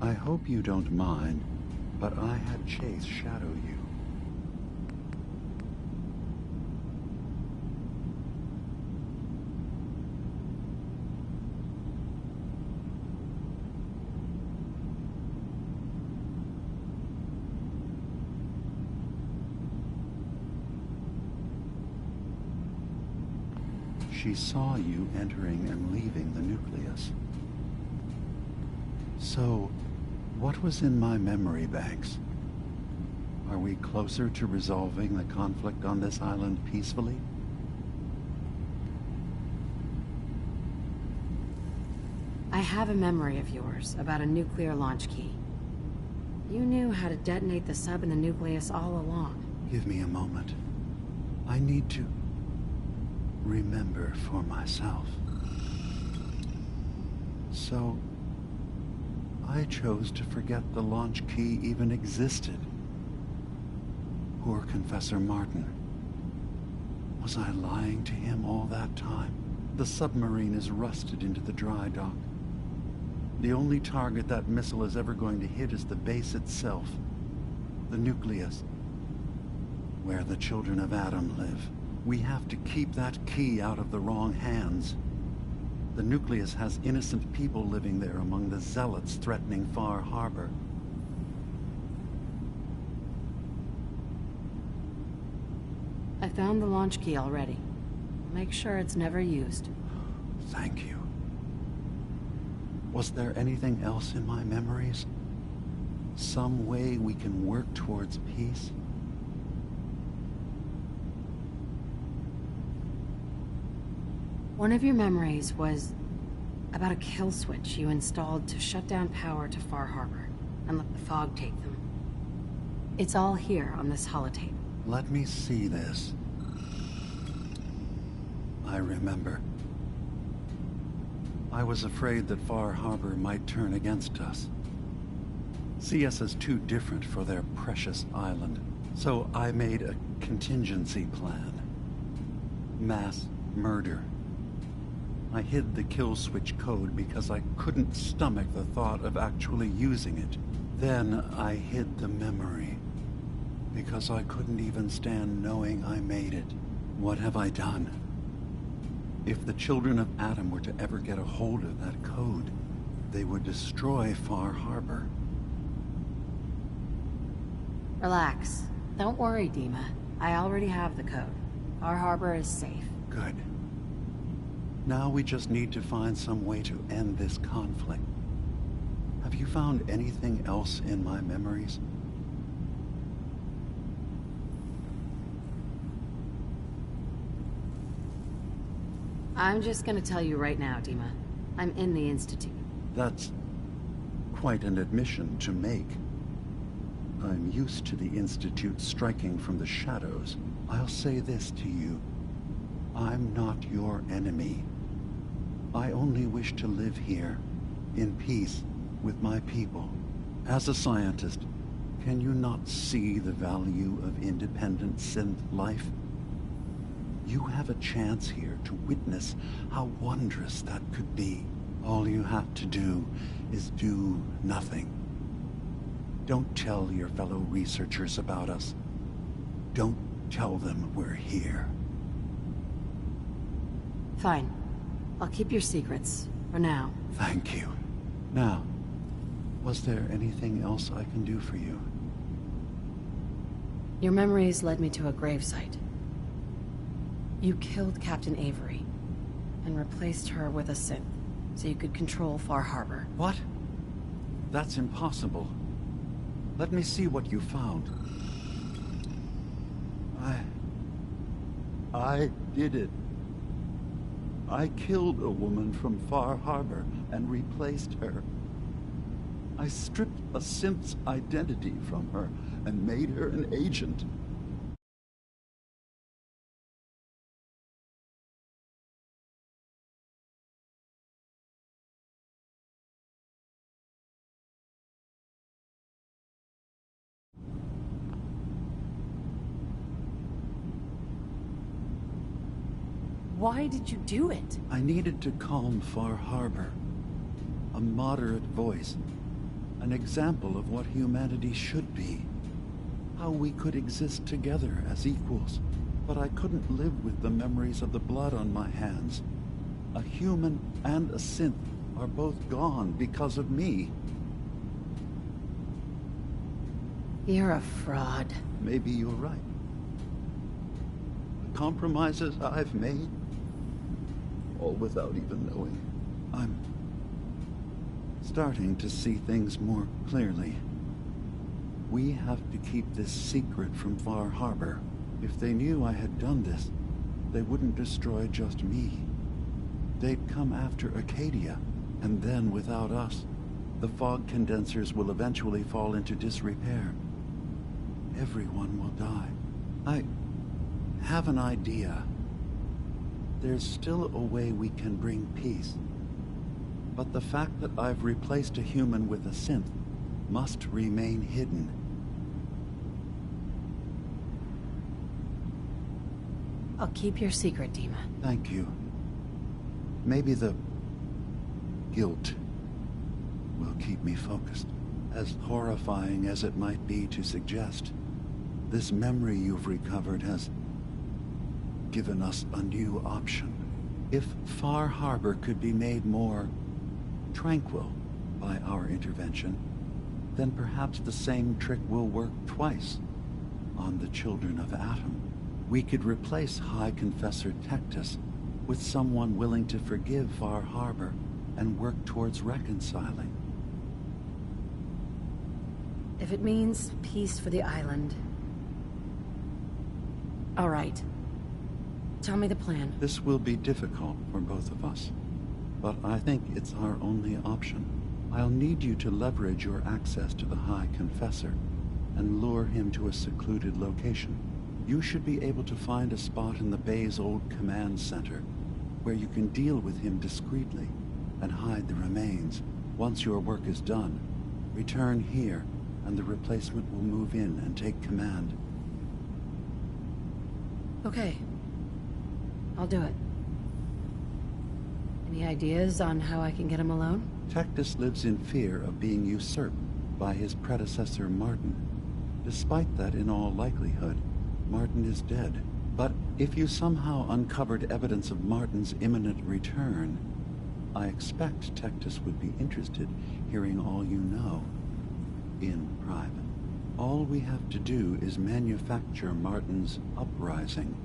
I hope you don't mind, but I had Chase shadow you. She saw you entering and leaving the nucleus. So, what was in my memory banks? Are we closer to resolving the conflict on this island peacefully? I have a memory of yours about a nuclear launch key. You knew how to detonate the sub in the nucleus all along. Give me a moment. I need to remember for myself. So, I chose to forget the launch key even existed. Poor Confessor Martin. Was I lying to him all that time? The submarine is rusted into the dry dock. The only target that missile is ever going to hit is the base itself, the nucleus, where the children of Adam live. We have to keep that key out of the wrong hands. The nucleus has innocent people living there among the zealots threatening Far Harbor. I found the launch key already. Make sure it's never used. Thank you. Was there anything else in my memories? Some way we can work towards peace? One of your memories was about a kill switch you installed to shut down power to Far Harbor and let the fog take them. It's all here on this holotape. Let me see this. I remember. I was afraid that Far Harbor might turn against us. See us as too different for their precious island. So I made a contingency plan. Mass murder. I hid the kill switch code because I couldn't stomach the thought of actually using it. Then I hid the memory because I couldn't even stand knowing I made it. What have I done? If the children of Adam were to ever get a hold of that code, they would destroy Far Harbor. Relax. Don't worry, Dima. I already have the code. Far Harbor is safe. Good. Now we just need to find some way to end this conflict. Have you found anything else in my memories? I'm just gonna tell you right now, Dima. I'm in the Institute. That's quite an admission to make. I'm used to the Institute striking from the shadows. I'll say this to you. I'm not your enemy. I only wish to live here, in peace, with my people. As a scientist, can you not see the value of independent synth life? You have a chance here to witness how wondrous that could be. All you have to do is do nothing. Don't tell your fellow researchers about us. Don't tell them we're here. Fine. I'll keep your secrets, for now. Thank you. Now, was there anything else I can do for you? Your memories led me to a gravesite. You killed Captain Avery, and replaced her with a synth, so you could control Far Harbor. What? That's impossible. Let me see what you found. I did it. I killed a woman from Far Harbor and replaced her. I stripped a synth's identity from her and made her an agent. Why did you do it? I needed to calm Far Harbor. A moderate voice. An example of what humanity should be. How we could exist together as equals. But I couldn't live with the memories of the blood on my hands. A human and a synth are both gone because of me. You're a fraud. Maybe you're right. The compromises I've made, all without even knowing. I'm starting to see things more clearly. We have to keep this secret from Far Harbor. If they knew I had done this, they wouldn't destroy just me. They'd come after Acadia, and then without us, the fog condensers will eventually fall into disrepair. Everyone will die. I have an idea. There's still a way we can bring peace. But the fact that I've replaced a human with a synth must remain hidden. I'll keep your secret, Dima. Thank you. Maybe the guilt will keep me focused. As horrifying as it might be to suggest, this memory you've recovered has given us a new option. If Far Harbor could be made more tranquil by our intervention, then perhaps the same trick will work twice on the children of Atom. We could replace High Confessor Tectus with someone willing to forgive Far Harbor and work towards reconciling. If it means peace for the island. All right. Tell me the plan. This will be difficult for both of us, but I think it's our only option. I'll need you to leverage your access to the High Confessor and lure him to a secluded location. You should be able to find a spot in the Bay's old command center where you can deal with him discreetly and hide the remains. Once your work is done, return here and the replacement will move in and take command. Okay. I'll do it. Any ideas on how I can get him alone? Tectus lives in fear of being usurped by his predecessor Martin. Despite that, in all likelihood, Martin is dead. But if you somehow uncovered evidence of Martin's imminent return, I expect Tectus would be interested hearing all you know in private. All we have to do is manufacture Martin's uprising.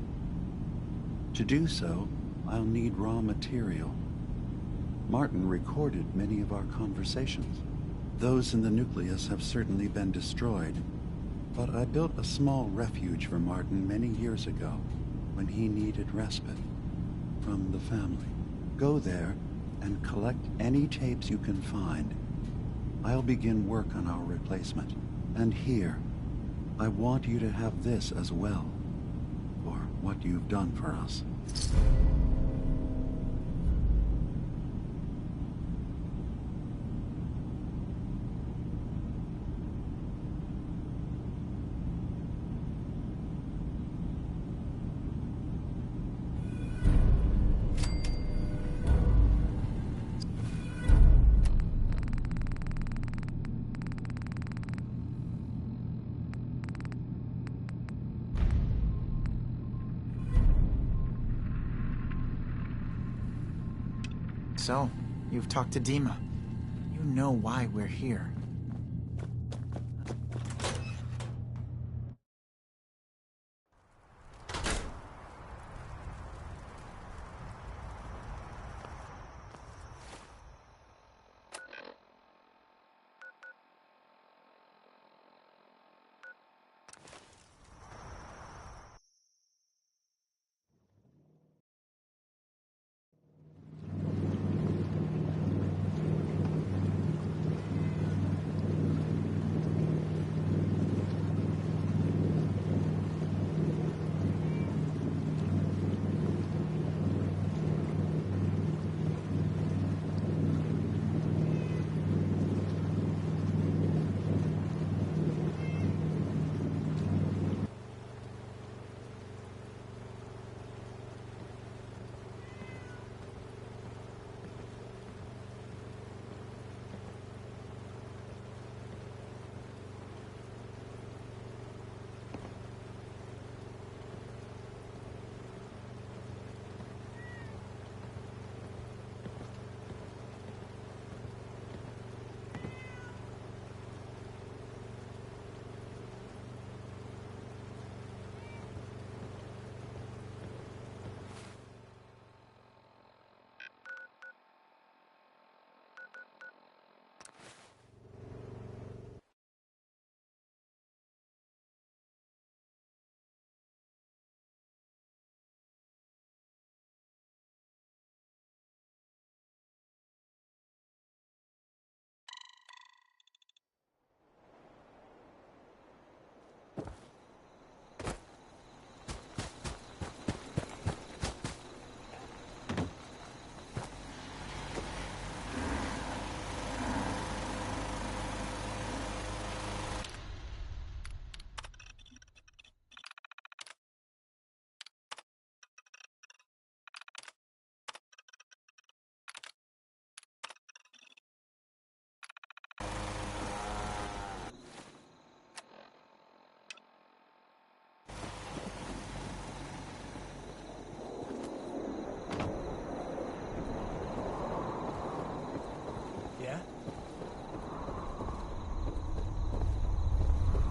To do so, I'll need raw material. Martin recorded many of our conversations. Those in the nucleus have certainly been destroyed, but I built a small refuge for Martin many years ago when he needed respite from the family. Go there and collect any tapes you can find. I'll begin work on our replacement. And here, I want you to have this as well, for what you've done for us. So, you've talked to Dima. You know why we're here.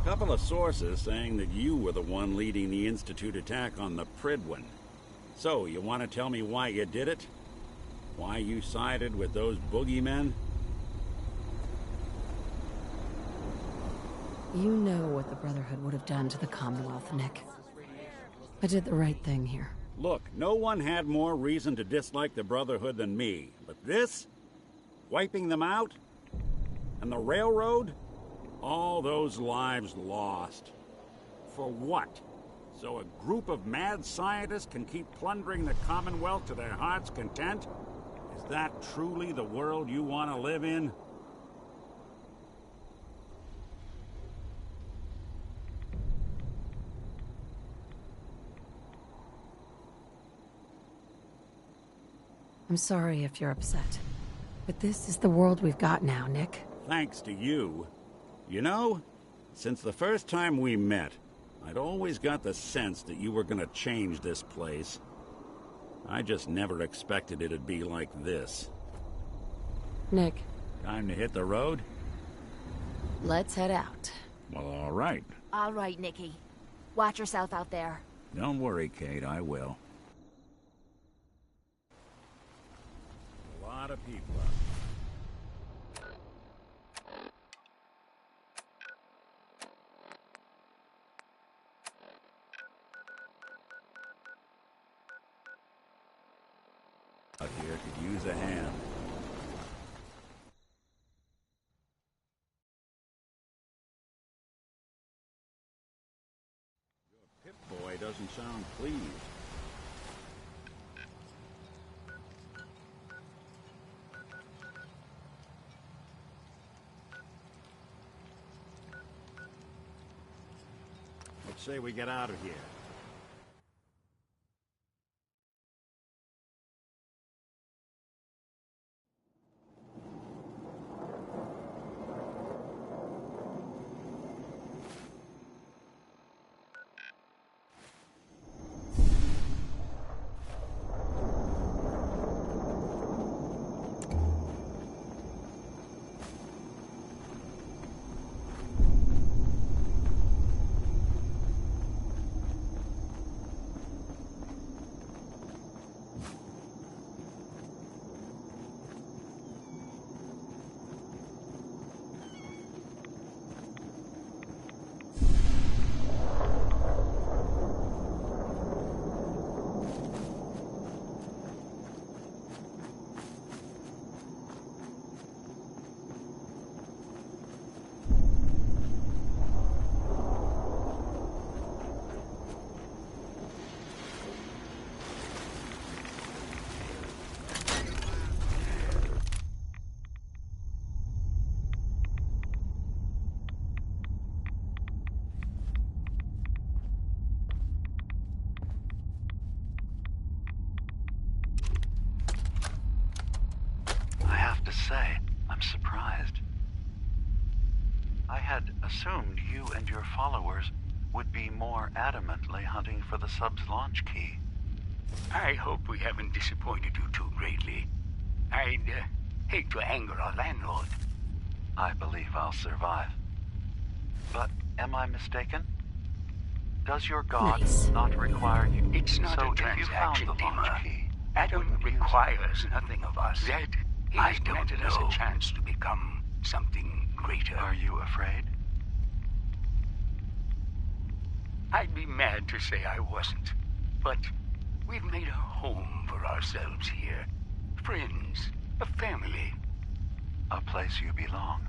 Couple of sources saying that you were the one leading the Institute attack on the Pridwin. So, you want to tell me why you did it? Why you sided with those boogeymen? You know what the Brotherhood would have done to the Commonwealth, Nick. I did the right thing here. Look, no one had more reason to dislike the Brotherhood than me. But this? Wiping them out? And the railroad? All those lives lost. For what? So a group of mad scientists can keep plundering the Commonwealth to their heart's content? Is that truly the world you want to live in? I'm sorry if you're upset. But this is the world we've got now, Nick. Thanks to you. You know, since the first time we met, I'd always got the sense that you were gonna change this place. I just never expected it'd be like this. Nick. Time to hit the road? Let's head out. Well, all right. All right, Nikki. Watch yourself out there. Don't worry, Kate, I will. A lot of people out. Out here could use a hand. Your Pip-Boy doesn't sound pleased. Let's say we get out of here. Say, I'm surprised. I had assumed you and your followers would be more adamantly hunting for the sub's launch key. I hope we haven't disappointed you too greatly. I'd hate to anger our landlord. I believe I'll survive. But am I mistaken? Does your god Nice. not require you? It's not so a if you found transaction, the launch Dima. key, Adam wouldn't you use it? requires nothing of us. That he I has don't granted us a know. chance to become something greater. Are you afraid? I'd be mad to say I wasn't. But we've made a home for ourselves here. Friends, a family. A place you belong.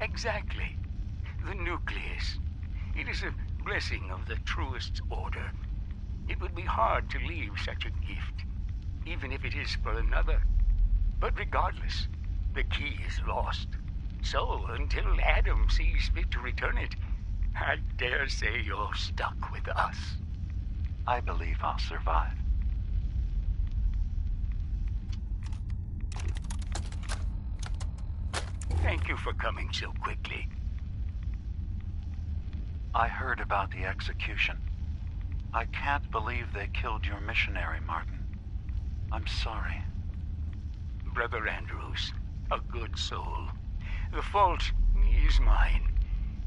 Exactly. The nucleus. It is a blessing of the truest order. It would be hard to leave such a gift, even if it is for another. But regardless, the key is lost. So, until Adam sees fit to return it, I dare say you're stuck with us. I believe I'll survive. Thank you for coming so quickly. I heard about the execution. I can't believe they killed your missionary, Martin. I'm sorry. Brother Andrews, a good soul. The fault is mine.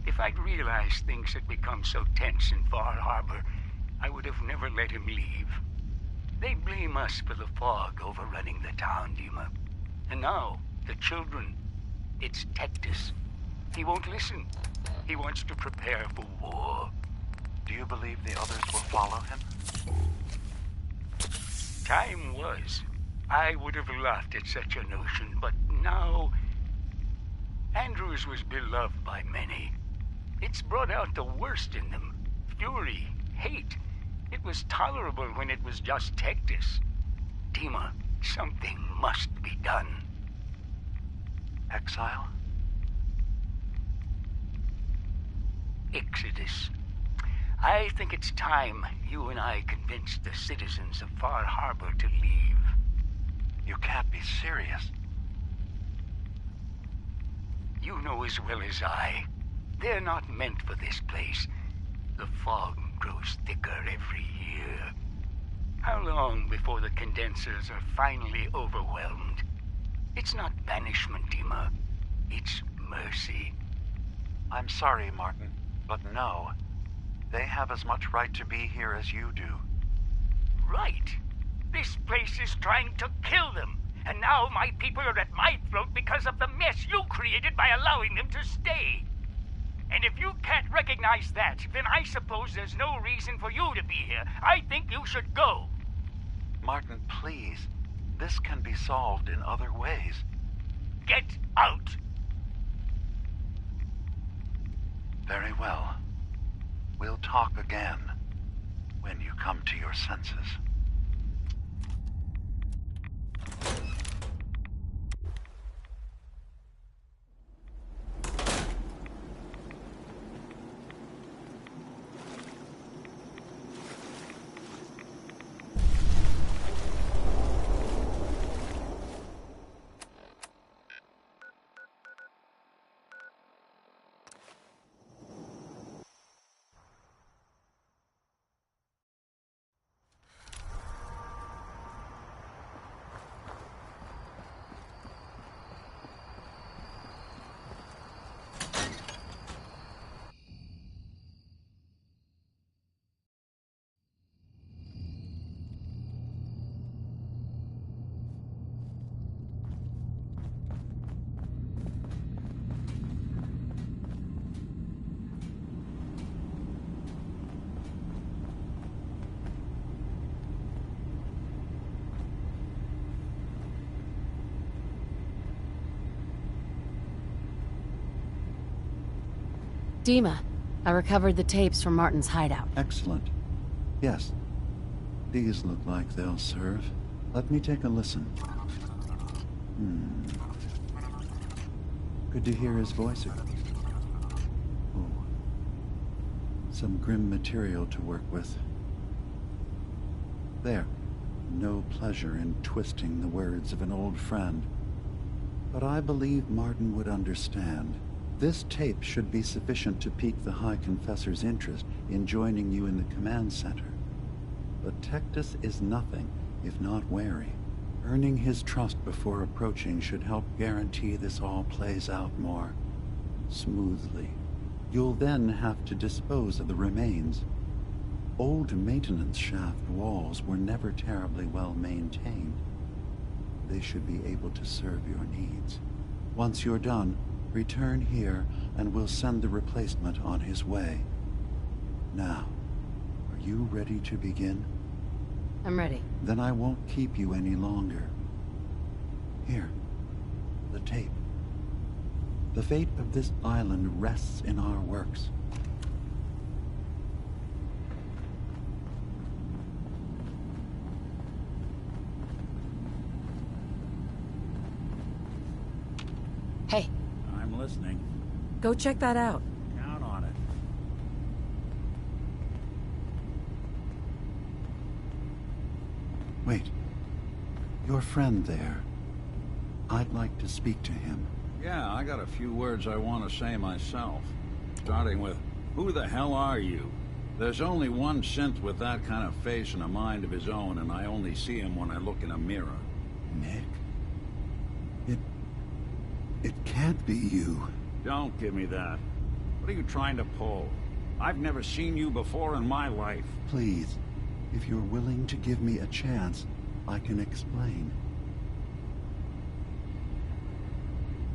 If I'd realized things had become so tense in Far Harbor, I would have never let him leave. They blame us for the fog overrunning the town, Dima. And now, the children. It's Tectus. He won't listen. He wants to prepare for war. Do you believe the others will follow him? Time was. I would have laughed at such a notion, but now... Andrews was beloved by many. It's brought out the worst in them. Fury, hate. It was tolerable when it was just Tectus. Dima, something must be done. Exile? Exodus. I think it's time you and I convinced the citizens of Far Harbor to leave. You can't be serious. You know as well as I. They're not meant for this place. The fog grows thicker every year. How long before the condensers are finally overwhelmed? It's not banishment, Dima. It's mercy. I'm sorry, Martin, but no. They have as much right to be here as you do. Right. This place is trying to kill them. And now my people are at my throat because of the mess you created by allowing them to stay. And if you can't recognize that, then I suppose there's no reason for you to be here. I think you should go. Martin, please. This can be solved in other ways. Get out. Very well. We'll talk again when you come to your senses. Dima, I recovered the tapes from Martin's hideout. Excellent. Yes. These look like they'll serve. Let me take a listen. Good to hear his voice again. Oh. Some grim material to work with. There. No pleasure in twisting the words of an old friend. But I believe Martin would understand. This tape should be sufficient to pique the High Confessor's interest in joining you in the command center. But Tectus is nothing if not wary. Earning his trust before approaching should help guarantee this all plays out more smoothly. You'll then have to dispose of the remains. Old maintenance shaft walls were never terribly well maintained. They should be able to serve your needs. Once you're done, return here and we'll send the replacement on his way. Now, are you ready to begin? I'm ready. Then I won't keep you any longer. Here, the tape. The fate of this island rests in our works. Hey, I'm listening. go check that out. Count on it. Wait. Your friend there. I'd like to speak to him. Yeah, I got a few words I want to say myself. Starting with, who the hell are you? There's only one synth with that kind of face and a mind of his own, and I only see him when I look in a mirror. Nick? It can't be you. Don't give me that. What are you trying to pull? I've never seen you before in my life. Please, if you're willing to give me a chance, I can explain.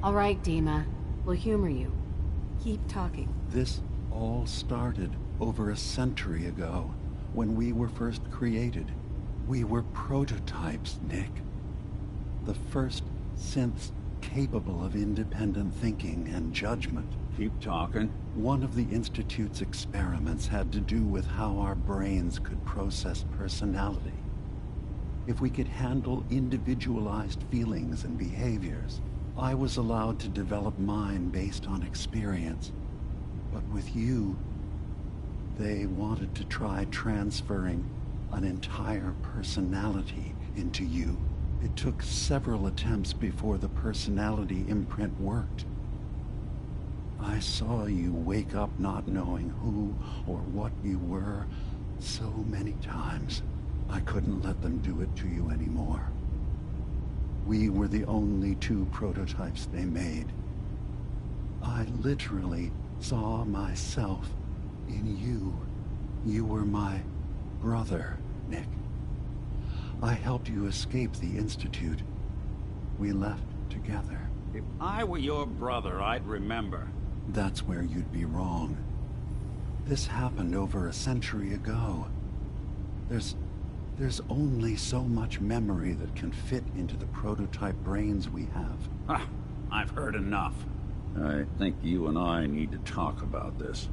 All right, Dima. We'll humor you. Keep talking. This all started over a century ago, when we were first created. We were prototypes, Nick. The first synths capable of independent thinking and judgment. Keep talking. One of the Institute's experiments had to do with how our brains could process personality. If we could handle individualized feelings and behaviors, I was allowed to develop mine based on experience. But with you, they wanted to try transferring an entire personality into you. It took several attempts before the personality imprint worked. I saw you wake up not knowing who or what you were so many times. I couldn't let them do it to you anymore. We were the only two prototypes they made. I literally saw myself in you. You were my brother, Nick. I helped you escape the Institute. We left together. If I were your brother, I'd remember. That's where you'd be wrong. This happened over a century ago. There's only so much memory that can fit into the prototype brains we have. Ah, I've heard enough. I think you and I need to talk about this.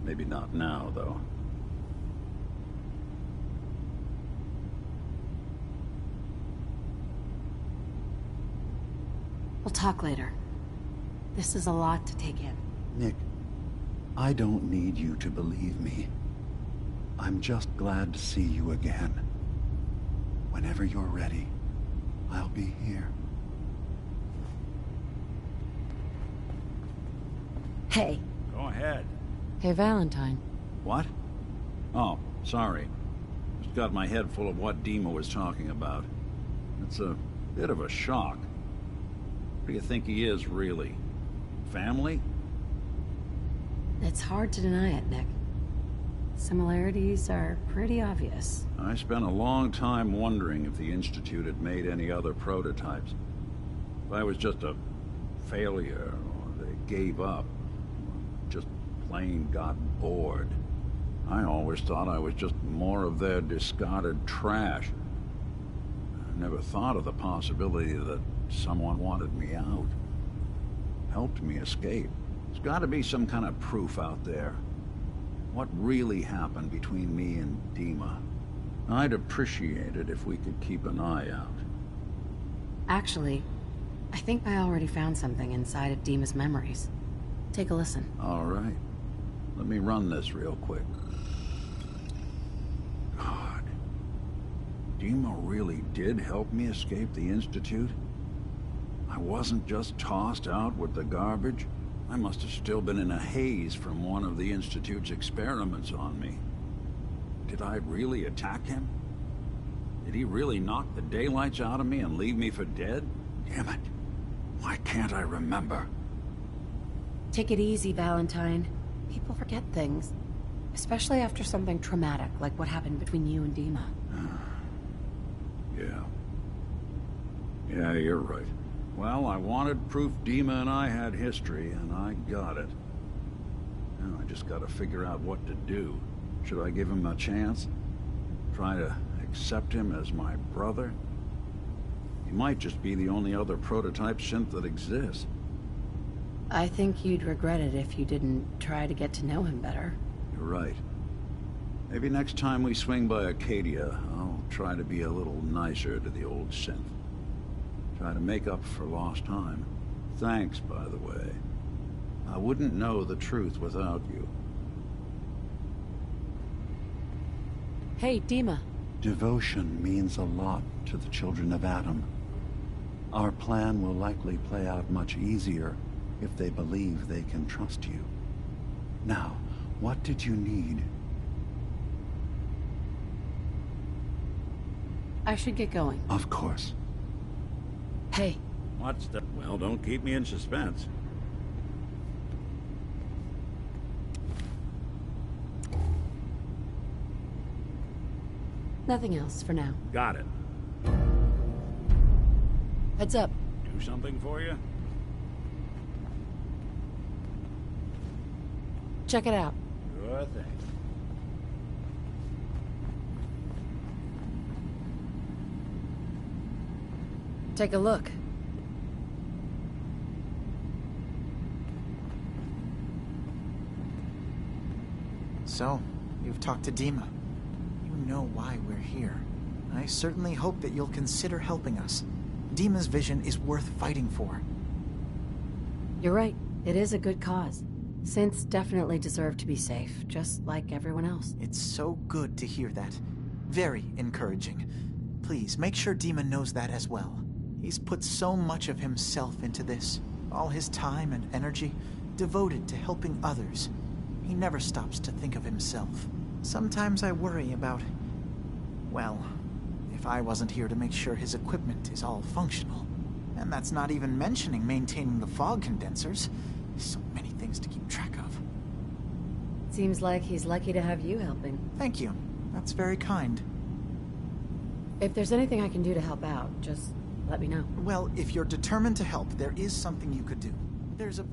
Maybe not now, though. We'll talk later. This is a lot to take in. Nick, I don't need you to believe me. I'm just glad to see you again. Whenever you're ready, I'll be here. Hey. Go ahead. Hey, Valentine. What? Oh, sorry. Just got my head full of what Dima was talking about. It's a bit of a shock. What do you think he is, really? Family? It's hard to deny it, Nick. Similarities are pretty obvious. I spent a long time wondering if the Institute had made any other prototypes. If I was just a failure, or they gave up, or just plain got bored. I always thought I was just more of their discarded trash. I never thought of the possibility that someone wanted me out. Helped me escape. There's got to be some kind of proof out there. What really happened between me and Dima? I'd appreciate it if we could keep an eye out. Actually, I think I already found something inside of Dima's memories. Take a listen. All right. Let me run this real quick. God. Dima really did help me escape the Institute? I wasn't just tossed out with the garbage. I must have still been in a haze from one of the Institute's experiments on me. Did I really attack him? Did he really knock the daylights out of me and leave me for dead? Damn it. Why can't I remember? Take it easy, Valentine. People forget things. Especially after something traumatic, like what happened between you and Dima. Yeah. Yeah, you're right. Well, I wanted proof Dima and I had history, and I got it. Now I just gotta figure out what to do. Should I give him a chance? Try to accept him as my brother? He might just be the only other prototype synth that exists. I think you'd regret it if you didn't try to get to know him better. You're right. Maybe next time we swing by Acadia, I'll try to be a little nicer to the old synth. Try to make up for lost time. Thanks, by the way. I wouldn't know the truth without you. Hey, Dima. Devotion means a lot to the children of Adam. Our plan will likely play out much easier if they believe they can trust you. Now, what did you need? I should get going. Of course. Hey. What's the... Well, don't keep me in suspense. Nothing else for now. Got it. Heads up. Do something for you? Check it out. Sure thing. Take a look. So, you've talked to Dima. You know why we're here. I certainly hope that you'll consider helping us. Dima's vision is worth fighting for. You're right. It is a good cause. Synths definitely deserve to be safe, just like everyone else. It's so good to hear that. Very encouraging. Please, make sure Dima knows that as well. He's put so much of himself into this. All his time and energy devoted to helping others. He never stops to think of himself. Sometimes I worry about... well, if I wasn't here to make sure his equipment is all functional. And that's not even mentioning maintaining the fog condensers. So many things to keep track of. Seems like he's lucky to have you helping. Thank you. That's very kind. If there's anything I can do to help out, just let me know. Well, if you're determined to help, there is something you could do. There's a...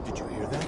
Did you hear that?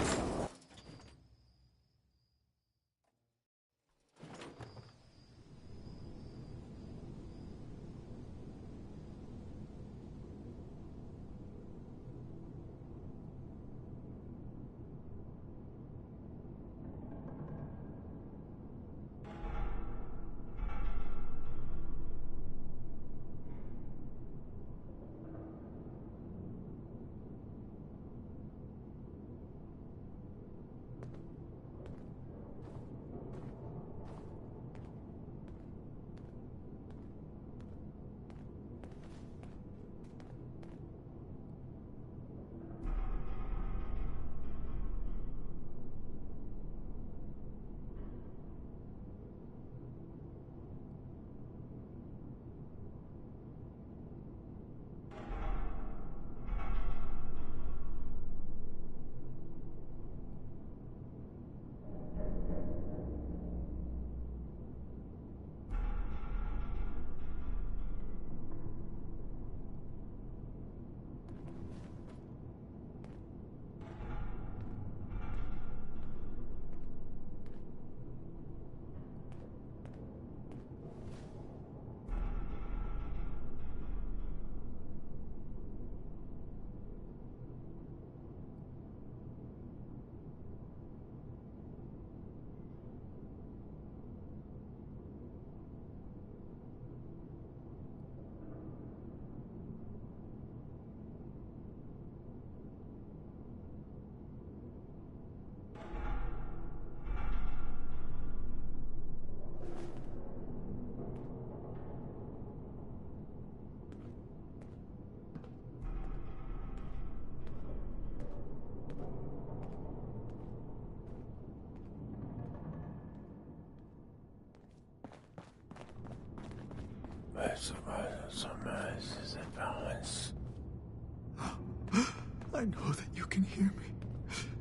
I know that you can hear me.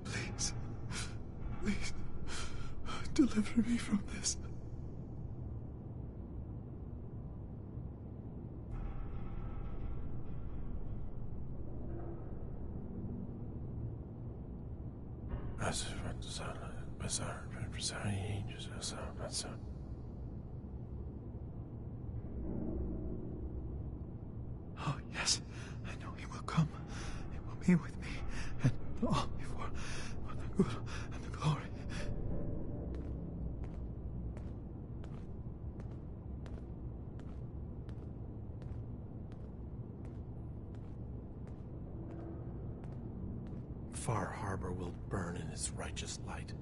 Please, please, deliver me from this. Oh, yes, I know he will come. He will be with me, and all before the good and the glory. Far Harbor will burn in its righteous light.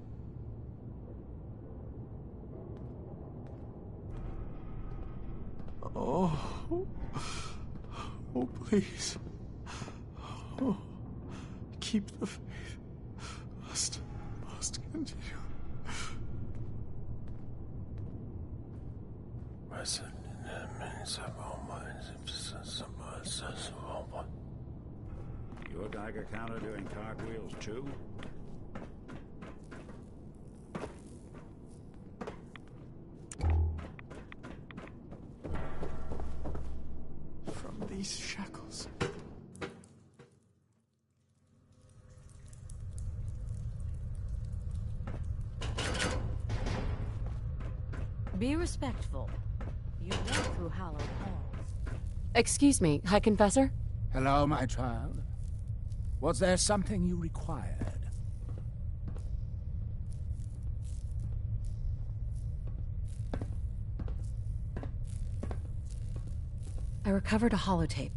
Oh. Oh, please. Oh. Keep the faith. Must continue. Your Geiger counter doing cartwheels too? From these shackles. Be respectful. You walk through hallowed halls. Excuse me, High Confessor? Hello, my child. Was there something you required? I recovered a holotape.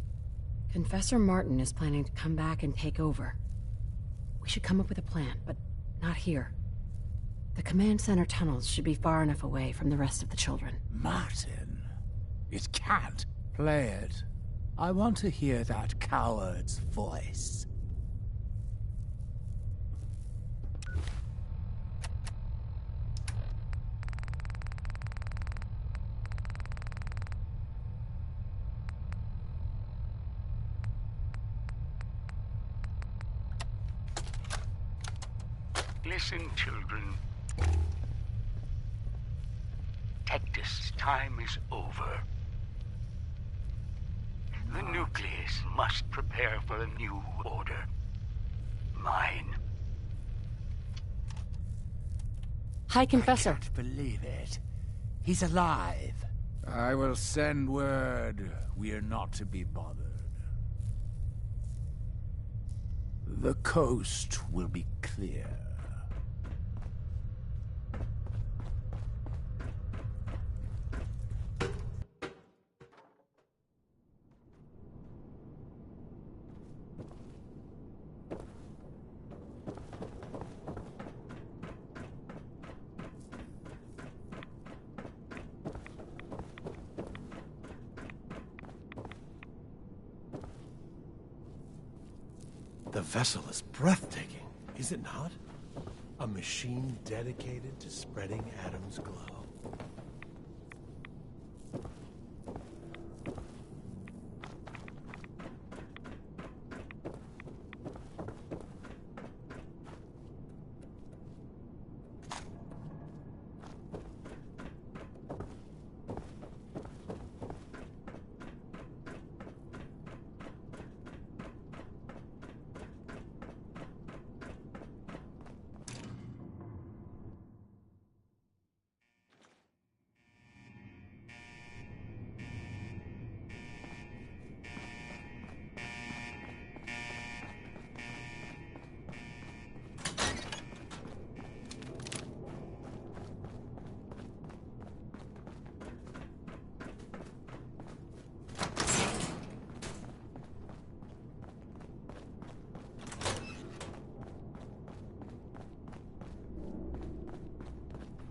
Confessor Martin is planning to come back and take over. We should come up with a plan, but not here. The command center tunnels should be far enough away from the rest of the children. Martin? It can't. Play it. I want to hear that coward's voice. Listen, children. Tectus' time is over. The nucleus must prepare for a new order. Mine. High Confessor. I can't believe it. He's alive. I will send word we're not to be bothered. The coast will be clear. The vessel is breathtaking, is it not? A machine dedicated to spreading Adam's glow.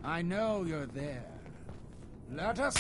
I know you're there. Let us...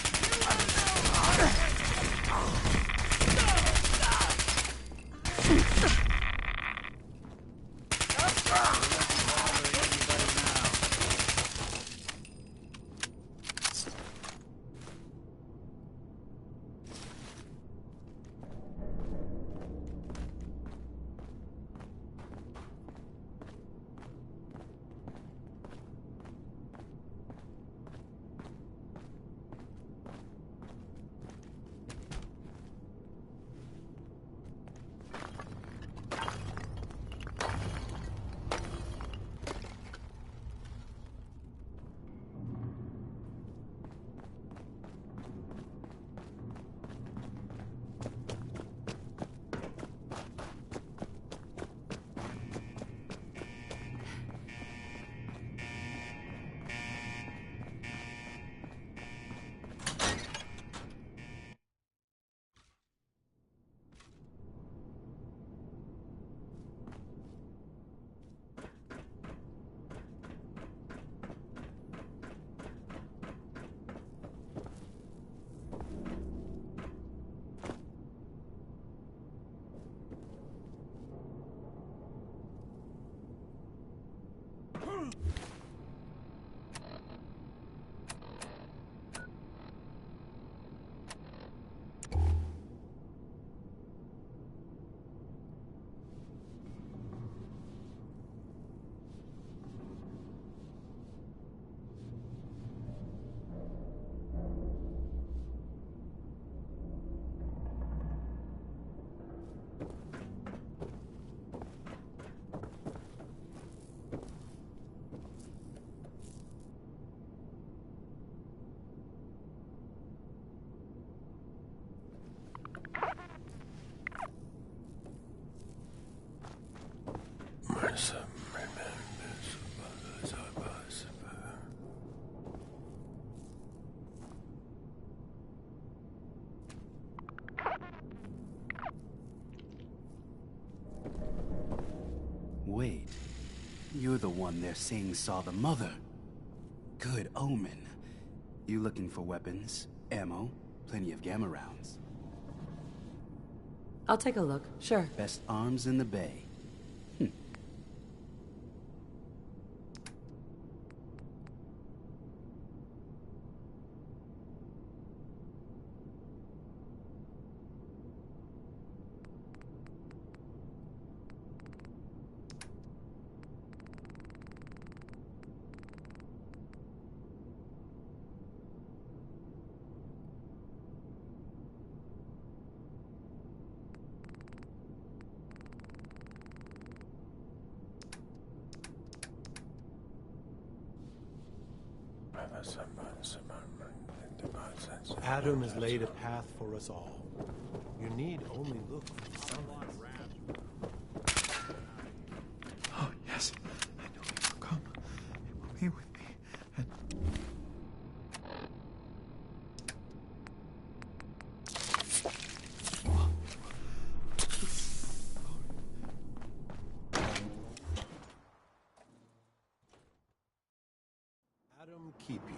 Wait, you're the one they're saying saw the mother. Good omen. You looking for weapons, ammo, plenty of gamma rounds? I'll take a look, sure. Best arms in the bay. Adam has laid a path for us all. You need only look for the sun. Oh, yes. I know he will come. He will be with me. And Adam keep you.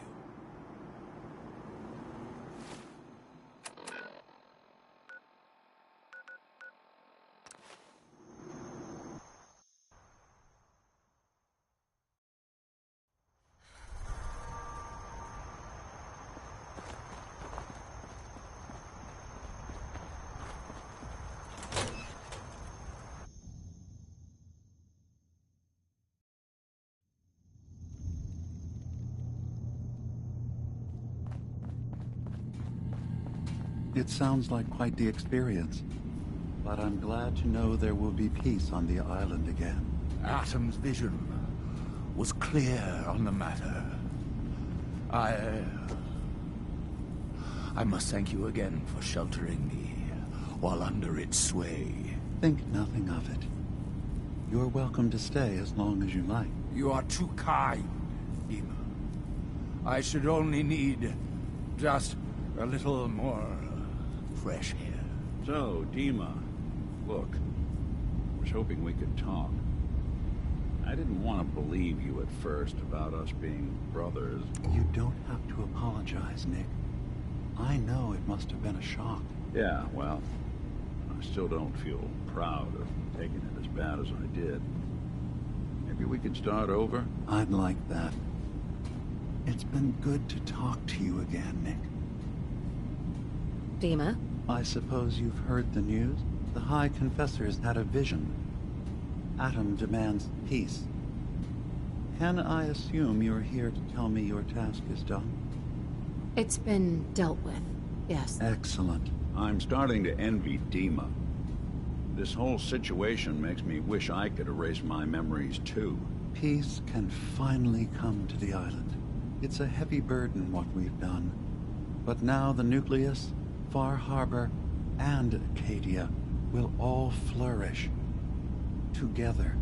It sounds like quite the experience, but I'm glad to know there will be peace on the island again. Atom's vision was clear on the matter. I must thank you again for sheltering me while under its sway. Think nothing of it. You're welcome to stay as long as you like. You are too kind, Dima. I should only need just a little more fresh air. So, Dima, look, I was hoping we could talk. I didn't want to believe you at first about us being brothers. You don't have to apologize, Nick. I know it must have been a shock. Yeah, well, I still don't feel proud of taking it as bad as I did. Maybe we could start over? I'd like that. It's been good to talk to you again, Nick. Dima? I suppose you've heard the news? The High Confessor's had a vision. Atom demands peace. Can I assume you're here to tell me your task is done? It's been dealt with, yes. Excellent. I'm starting to envy Dima. This whole situation makes me wish I could erase my memories too. Peace can finally come to the island. It's a heavy burden what we've done. But now the nucleus, Far Harbor, and Acadia will all flourish. Together.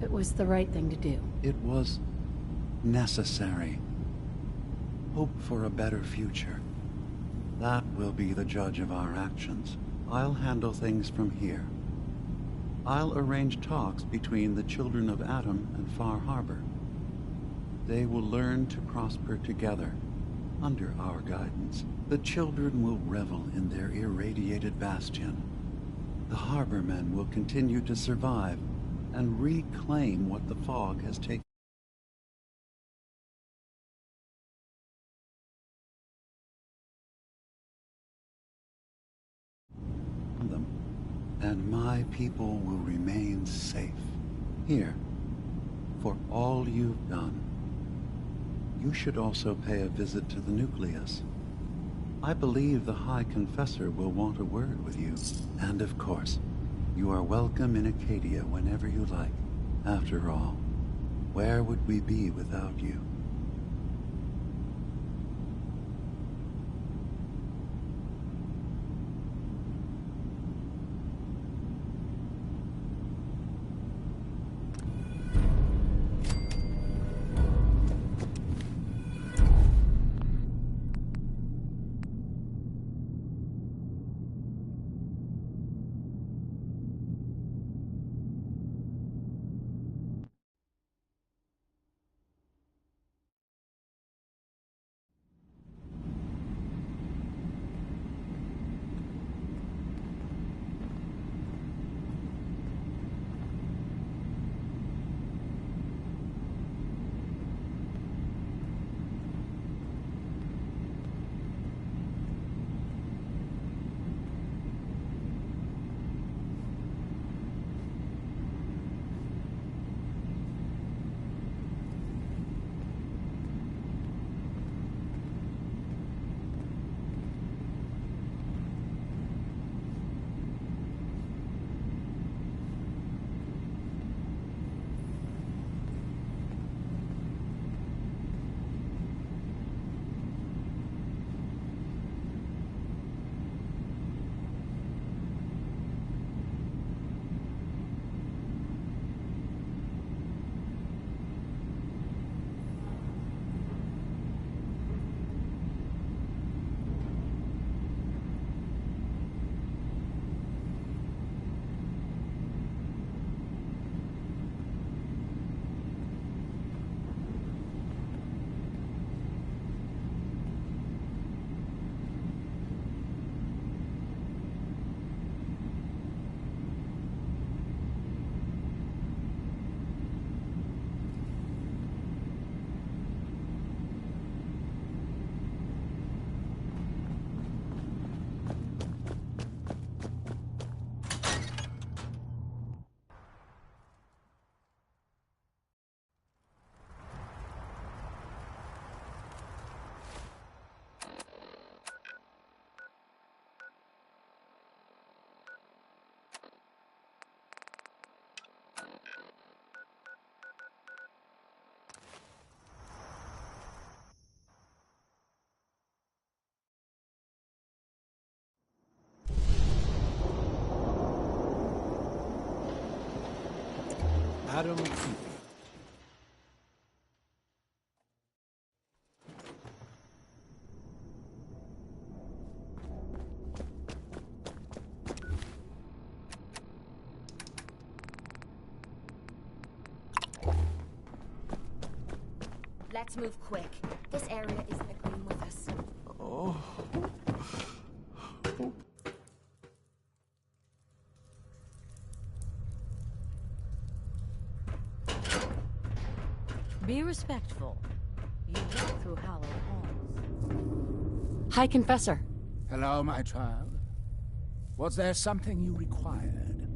It was the right thing to do. It was necessary. Hope for a better future. That will be the judge of our actions. I'll handle things from here. I'll arrange talks between the children of Atom and Far Harbor. They will learn to prosper together, under our guidance. The children will revel in their irradiated bastion. The harbormen will continue to survive and reclaim what the fog has taken them, and my people will remain safe. Here, for all you've done, you should also pay a visit to the nucleus. I believe the High Confessor will want a word with you. And of course, you are welcome in Acadia whenever you like. After all, where would we be without you? Adam Cooper. Let's move quick. This area isn't agreeing with us. Oh. Be respectful. You walk through hallowed halls. Hi, Confessor. Hello, my child. Was there something you required?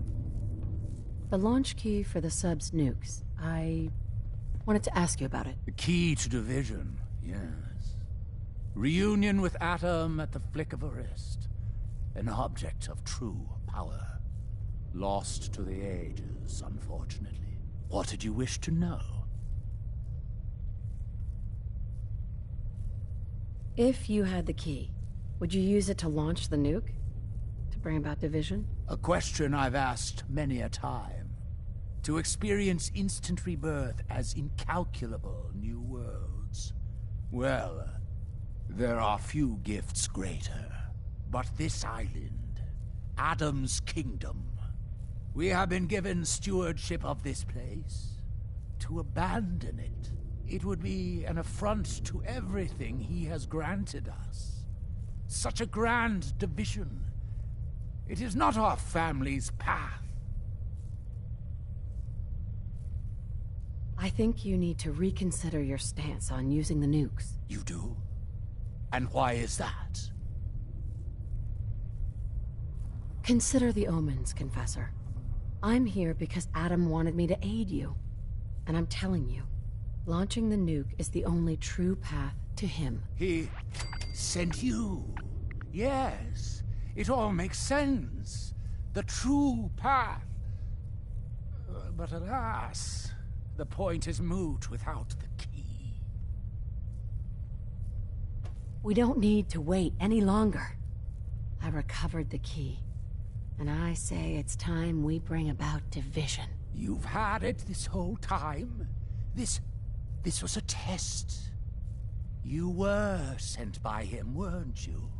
The launch key for the sub's nukes. I wanted to ask you about it. The key to division, yes. Reunion with Atom at the flick of a wrist. An object of true power. Lost to the ages, unfortunately. What did you wish to know? If you had the key, would you use it to launch the nuke? To bring about division? A question I've asked many a time. To experience instant rebirth as incalculable new worlds. Well, there are few gifts greater. But this island, Adam's kingdom, we have been given stewardship of this place. To abandon it, it would be an affront to everything he has granted us. Such a grand division. It is not our family's path. I think you need to reconsider your stance on using the nukes. You do? And why is that? Consider the omens, Confessor. I'm here because Adam wanted me to aid you. And I'm telling you, launching the nuke is the only true path to him. He sent you. Yes, it all makes sense. The true path. But alas, the point is moot without the key. We don't need to wait any longer. I recovered the key. And I say it's time we bring about division. You've had it this whole time? This was a test. You were sent by him, weren't you?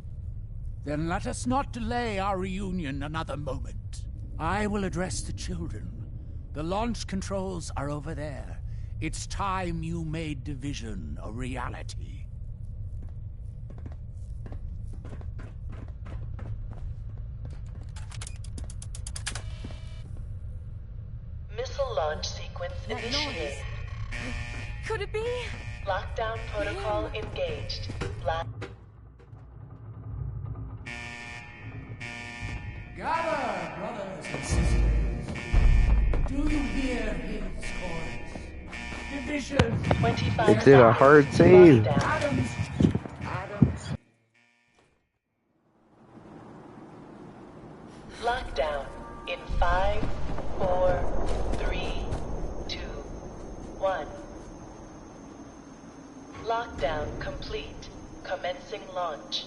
Then let us not delay our reunion another moment. I will address the children. The launch controls are over there. It's time you made division a reality. Missile launch sequence initiated. Could it be? Lockdown protocol engaged. Gather, brothers and sisters. Do you hear his chorus? Division. 25. It did a hard save. Adams. Lockdown in 5, 4, 3, 2, 1. Lockdown complete. Commencing launch.